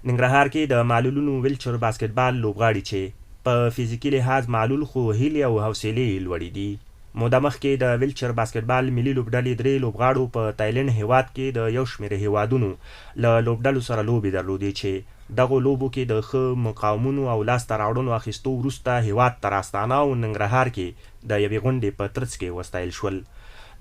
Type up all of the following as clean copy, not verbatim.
ننګرهار کې د معلولینو ویلچر باسکټبال لوبغاړي چې په فزیکي لحاظ معلول خو هیلې او حوصلې لوړې دي موده مخکې د ویلچر باسکټبال ملي لوبډلې 3 لوبغاړو په تایلند هېواد کې د یو شمېر هېوادونو له لوبډلو سره لوبې درلودې چې دغو لوبو کې د ښه مقاومونو او لاسته راوړنو اخیستو وروسته هېواد ته راستانه او ننګرهار کې د یوې غونډې په ترڅ کې وستایل شول.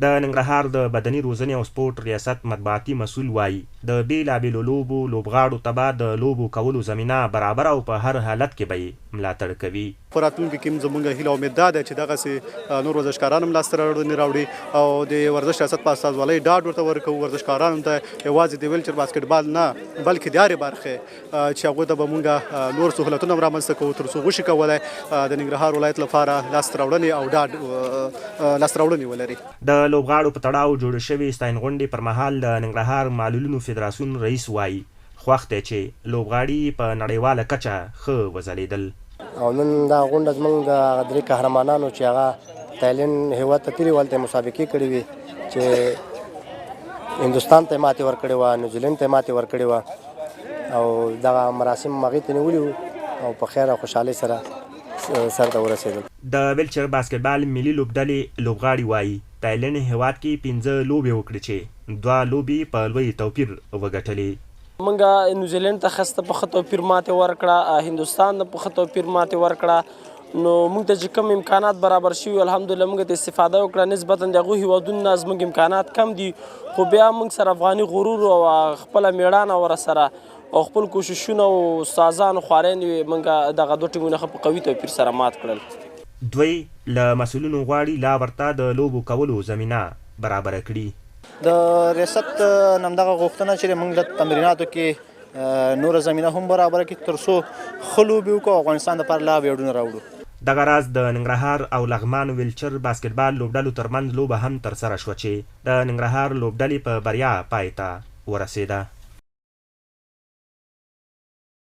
د ننګرهار د بدني روزنې او سپورټ ریاست مطبوعاتي مسؤل وایي د بېلابېلو لوبو لوبغاړو ته به د لوبو کولو زمینه برابر او په هر حالت کې به یې ملاتړ کوي. په راتلونکي کې زموږ هیله او امید دا ده چې دغسې نور ورزشکاران هم لاسته راوړي او د ورزش ریاست په استازولۍ ډاډ ورته ورکوو ورزشکارانو ته یوازې د ویلچر باسکټبال نه بلکې د هرې برخې چې هغوی ته به مونږ نور سهولتونه هم رامنځته کوو تر څو وشي کولی د ننګرهار ولایت لپاره لاسته راوړنې او ډاډ لاسته راوړنې ولري. د لوبغاړو په تړاو جوړې شوې ستاین غونډې پر مهال د ننګرهار معلولینو فدراسیون رئیس وایي خوښ دی چې لوبغاړي په نړیواله کچه ښه وځلېدل. او نن دا غونډه زموږ د درې قهرمانانو چې هغه تایلند هېواد ته تللي هلته مسابقې کړې وې چې هندوستان ته یې ماتې ورکړې وه نیوزیلینډ ته یې ماتې ورکړې وه او دغه مراسم هغې ته نیولي وو او په خیر او خوشحالۍ سره سر ته ورسېدل. د ویلچر باسکټبال ملي لوبډلې لوبغاړي وایي تایلند هېواد کې 15 لوبې وکړې چې 2 لوبې په لوی توپیر وګټلې. منګه نیوزیلینډ ته خسته په ښه توپیر ماتې ورکړه هندوستان ته په ښه توپیر ماتې ورکړه نو موږ ته چې کوم امکانات برابر شوي الحمدلله موږ ته استفاده وکړه نسبتا د هغو هېوادونو نه زموږ امکانات کم دي خو بیا موږ سره افغاني غرور او خپله مېړانه ورسره او خپل کوششونه او استادانو خوارۍ موږ دغه 2 ټیمونه ښه په قوي توپیر سره مات کړل. دوی له مسؤلینو غواړي لا ورته د لوبو کولو زمینه برابره کړي. د ریاست همدغه غوښتنه چې موږ له تمریناتو کې نوره زمینه هم برابره کړي تر څو ښه لوبې وکړو او افغانستان دپاره لا ویاړونه راوړو. دغه راز د ننګرهار او لغمان ویلچر باسکټبال لوبډلو ترمنځ لوبه هم ترسره شوه چې د ننګرهار لوبډلې په بریا پای ته ورسېده.